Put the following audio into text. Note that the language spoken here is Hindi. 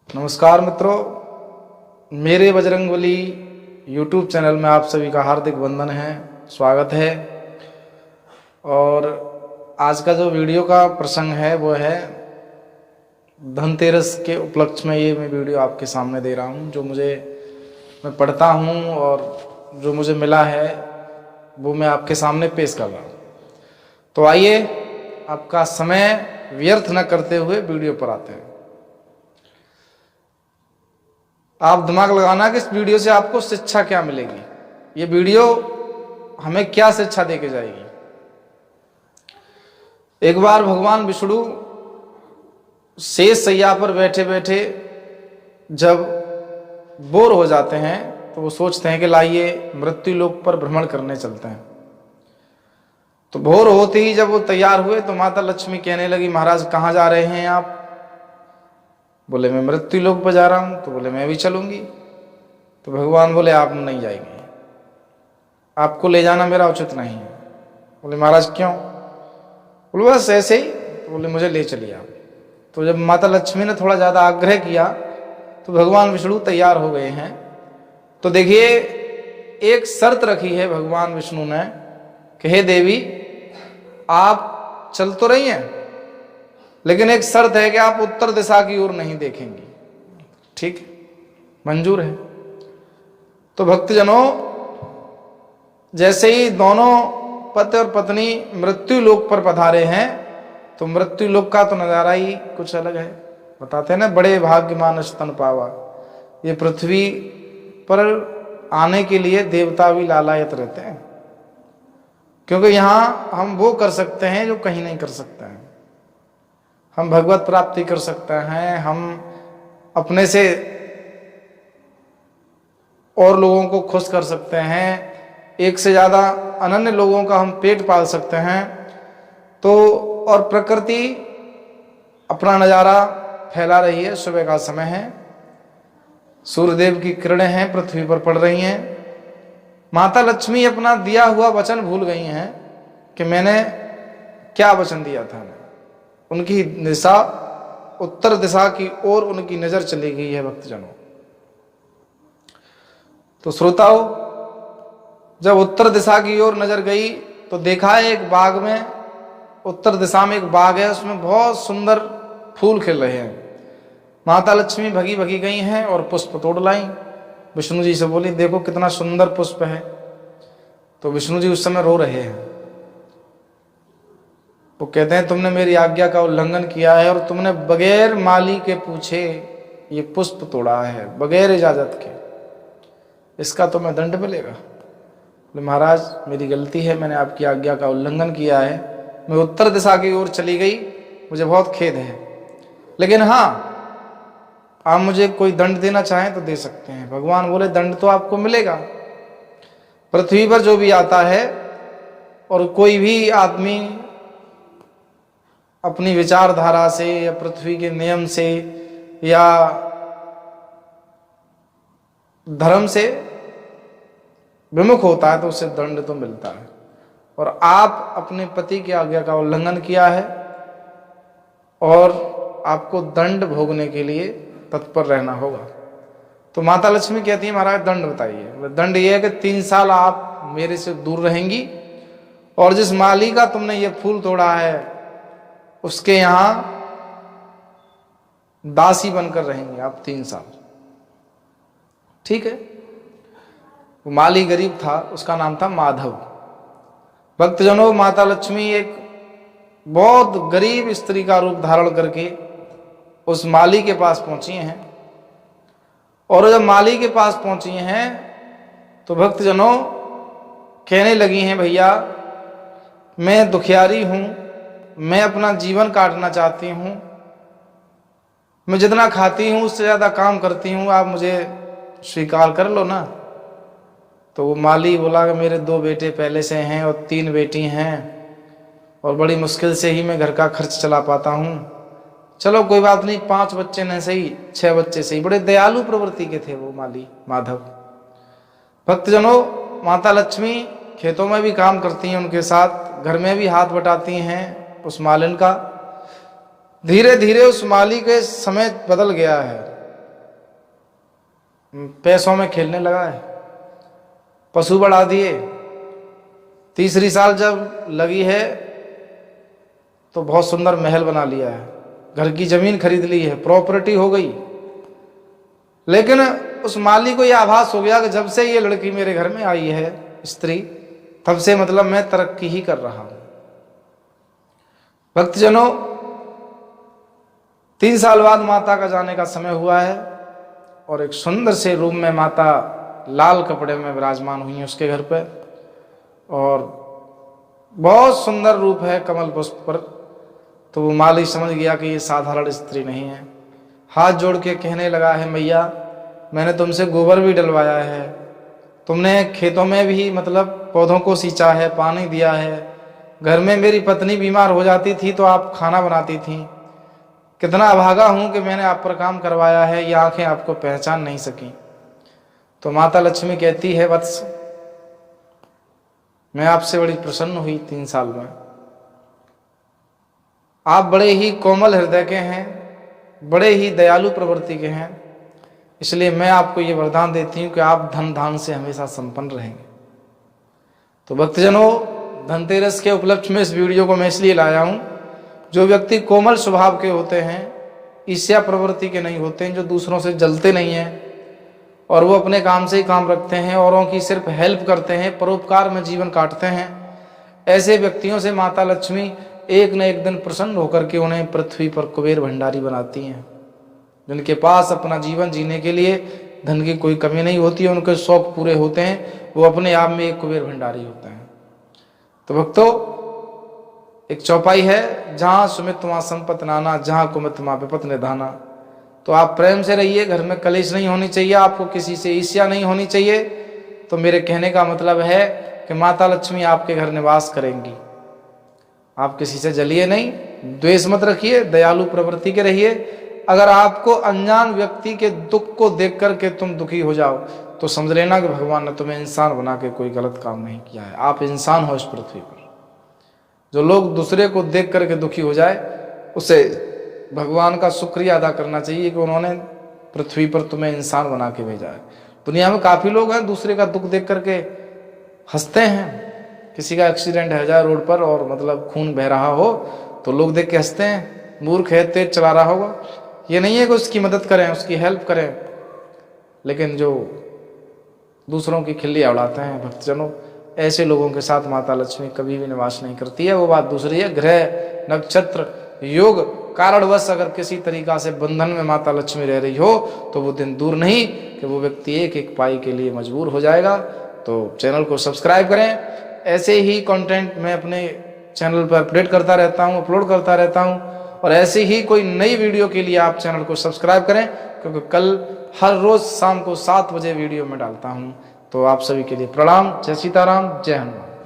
नमस्कार मित्रों, मेरे बजरंगबली यूट्यूब चैनल में आप सभी का हार्दिक वंदन है, स्वागत है। और आज का जो वीडियो का प्रसंग है वो है धनतेरस के उपलक्ष्य में ये मैं वीडियो आपके सामने दे रहा हूँ। जो मैं पढ़ता हूँ और जो मुझे मिला है वो मैं आपके सामने पेश कर रहा हूँ। तो आइए आपका समय व्यर्थ न करते हुए वीडियो पर आते हैं। आप दिमाग लगाना कि इस वीडियो से आपको शिक्षा क्या मिलेगी, ये वीडियो हमें क्या शिक्षा देके जाएगी। एक बार भगवान विष्णु शेष शैया पर बैठे बैठे जब बोर हो जाते हैं तो वो सोचते हैं कि लाइए मृत्यु लोक पर भ्रमण करने चलते हैं। तो भोर होते ही जब वो तैयार हुए तो माता लक्ष्मी कहने लगी, महाराज कहाँ जा रहे हैं आप? बोले मैं मृत्यु लोक पर जा रहा हूं। तो बोले मैं भी चलूंगी। तो भगवान बोले आप नहीं जाएंगे, आपको ले जाना मेरा उचित नहीं है। बोले महाराज क्यों? बोले बस ऐसे ही। तो बोले मुझे ले चलिए आप। तो जब माता लक्ष्मी ने थोड़ा ज्यादा आग्रह किया तो भगवान विष्णु तैयार हो गए हैं। तो देखिए एक शर्त रखी है भगवान विष्णु ने कि हे देवी आप चल तो रही हैं, लेकिन एक शर्त है कि आप उत्तर दिशा की ओर नहीं देखेंगी। ठीक, मंजूर है। तो भक्तजनों, जैसे ही दोनों पति और पत्नी मृत्यु लोक पर पधारे हैं तो मृत्यु लोक का तो नजारा ही कुछ अलग है। बताते हैं ना, बड़े भाग्यमान स्तन पावा। ये पृथ्वी पर आने के लिए देवता भी लालायत रहते हैं, क्योंकि यहां हम वो कर सकते हैं जो कहीं नहीं कर सकते हैं। हम भगवत प्राप्ति कर सकते हैं, हम अपने से और लोगों को खुश कर सकते हैं, एक से ज्यादा अनन्य लोगों का हम पेट पाल सकते हैं। तो और प्रकृति अपना नजारा फैला रही है। सुबह का समय है, सूर्यदेव की किरणें हैं पृथ्वी पर पड़ रही हैं। माता लक्ष्मी अपना दिया हुआ वचन भूल गई हैं कि मैंने क्या वचन दिया था। उनकी दिशा उत्तर दिशा की ओर उनकी नजर चली गई है। भक्तजनों, तो श्रोताओं, जब उत्तर दिशा की ओर नजर गई तो देखा है एक बाग में, उत्तर दिशा में एक बाग है, उसमें बहुत सुंदर फूल खिल रहे हैं। माता लक्ष्मी भगी भगी गई हैं और पुष्प तोड़ लाई। विष्णु जी से बोली देखो कितना सुंदर पुष्प है। तो विष्णु जी उस समय रो रहे हैं। वो कहते हैं तुमने मेरी आज्ञा का उल्लंघन किया है और तुमने बगैर माली के पूछे ये पुष्प तोड़ा है, बगैर इजाजत के। इसका तुम्हें दंड मिलेगा। बोले महाराज मेरी गलती है, मैंने आपकी आज्ञा का उल्लंघन किया है, मैं उत्तर दिशा की ओर चली गई, मुझे बहुत खेद है। लेकिन हाँ, आप मुझे कोई दंड देना चाहें तो दे सकते हैं। भगवान बोले दंड तो आपको मिलेगा। पृथ्वी पर जो भी आता है और कोई भी आदमी अपनी विचारधारा से या पृथ्वी के नियम से या धर्म से विमुख होता है तो उसे दंड तो मिलता है। और आप अपने पति की आज्ञा का उल्लंघन किया है और आपको दंड भोगने के लिए तत्पर रहना होगा। तो माता लक्ष्मी कहती है महाराज दंड बताइए। दंड ये है कि 3 साल आप मेरे से दूर रहेंगी और जिस माली का तुमने ये फूल तोड़ा है उसके यहां दासी बनकर रहेंगे आप 3 साल। ठीक है। वो माली गरीब था, उसका नाम था माधव। भक्तजनों, माता लक्ष्मी एक बहुत गरीब स्त्री का रूप धारण करके उस माली के पास पहुंची हैं। और जब माली के पास पहुंची हैं तो भक्तजनों कहने लगी हैं भैया मैं दुखियारी हूं, मैं अपना जीवन काटना चाहती हूं, मैं जितना खाती हूं उससे ज्यादा काम करती हूं, आप मुझे स्वीकार कर लो ना। तो वो माली बोला कि मेरे 2 बेटे पहले से हैं और 3 बेटी हैं और बड़ी मुश्किल से ही मैं घर का खर्च चला पाता हूं। चलो कोई बात नहीं, 5 बच्चे नहीं सही, 6 बच्चे सही। बड़े दयालु प्रवृत्ति के थे वो माली माधव। भक्तजनों, माता लक्ष्मी खेतों में भी काम करती हैं उनके साथ, घर में भी हाथ बटाती हैं उस मालिन का। धीरे धीरे उस माली के समय बदल गया है। पैसों में खेलने लगा है, पशु बढ़ा दिए। तीसरी साल जब लगी है तो बहुत सुंदर महल बना लिया है, घर की जमीन खरीद ली है, प्रॉपर्टी हो गई। लेकिन उस माली को यह आभास हो गया कि जब से ये लड़की मेरे घर में आई है, स्त्री, तब से मतलब मैं तरक्की ही कर रहा हूं। भक्तजनों, 3 साल बाद माता का जाने का समय हुआ है और एक सुंदर से रूम में माता लाल कपड़े में विराजमान हुई है उसके घर पे, और बहुत सुंदर रूप है कमल पुष्प पर। तो वो माली समझ गया कि ये साधारण स्त्री नहीं है। हाथ जोड़ के कहने लगा है, मैया मैंने तुमसे गोबर भी डलवाया है, तुमने खेतों में भी मतलब पौधों को सींचा है, पानी दिया है, घर में मेरी पत्नी बीमार हो जाती थी तो आप खाना बनाती थी। कितना अभागा हूं कि मैंने आप पर काम करवाया है, ये आंखें आपको पहचान नहीं सकी। तो माता लक्ष्मी कहती है, वत्स मैं आपसे बड़ी प्रसन्न हुई 3 साल में। आप बड़े ही कोमल हृदय के हैं, बड़े ही दयालु प्रवृत्ति के हैं, इसलिए मैं आपको ये वरदान देती हूँ कि आप धन धान से हमेशा संपन्न रहेंगे। तो भक्तजनों, धनतेरस के उपलक्ष्य में इस वीडियो को मैं इसलिए लाया हूँ, जो व्यक्ति कोमल स्वभाव के होते हैं, ईर्ष्या प्रवृत्ति के नहीं होते हैं, जो दूसरों से जलते नहीं हैं और वो अपने काम से ही काम रखते हैं, औरों की सिर्फ हेल्प करते हैं, परोपकार में जीवन काटते हैं, ऐसे व्यक्तियों से माता लक्ष्मी एक न एक दिन प्रसन्न होकर के उन्हें पृथ्वी पर कुबेर भंडारी बनाती हैं। जिनके पास अपना जीवन जीने के लिए धन की कोई कमी नहीं होती है, उनके शौक पूरे होते हैं, वो अपने आप में एक कुबेर भंडारी होते हैं। तो भक्तों, एक चौपाई है, जहां सुमित वहां संपत नाना, जहां कुमित वहां विपत निधाना। तो आप प्रेम से रहिए, घर में कलेश नहीं होनी चाहिए, आपको किसी से ईर्ष्या नहीं होनी चाहिए। तो मेरे कहने का मतलब है कि माता लक्ष्मी आपके घर निवास करेंगी। आप किसी से जलिए नहीं, द्वेष मत रखिए, दयालु प्रवृत्ति के रहिए। अगर आपको अनजान व्यक्ति के दुख को देख करके तुम दुखी हो जाओ तो समझ लेना कि भगवान ने तुम्हें इंसान बना के कोई गलत काम नहीं किया है। आप इंसान हो इस पृथ्वी पर। जो लोग दूसरे को देख करके दुखी हो जाए, उसे भगवान का शुक्रिया अदा करना चाहिए कि उन्होंने पृथ्वी पर तुम्हें इंसान बना के भेजा है। दुनिया में काफी लोग हैं दूसरे का दुख देख करके हंसते हैं। किसी का एक्सीडेंट है जाए रोड पर और मतलब खून बह रहा हो तो लोग देख के हंसते हैं, मूर्ख है, तेज चला रहा होगा। ये नहीं है कि उसकी मदद करें, उसकी हेल्प करें, लेकिन जो दूसरों की खिल्ली उड़ाते हैं, भक्तजनों, ऐसे लोगों के साथ माता लक्ष्मी कभी भी निवास नहीं करती है। वो बात दूसरी है। ग्रह, नक्षत्र, योग कारणवश अगर किसी तरीका से बंधन में माता लक्ष्मी रह रही हो तो वो दिन दूर नहीं कि वो व्यक्ति एक एक पाई के लिए मजबूर हो जाएगा। तो चैनल को सब्सक्राइब करें। ऐसे ही कंटेंट मैं अपने चैनल पर अपडेट करता रहता हूँ, अपलोड करता रहता हूँ, और ऐसे ही कोई नई वीडियो के लिए आप चैनल को सब्सक्राइब करें, क्योंकि कल हर रोज शाम को 7 बजे वीडियो में डालता हूँ। तो आप सभी के लिए प्रणाम। जय सीताराम, जय हनुमान।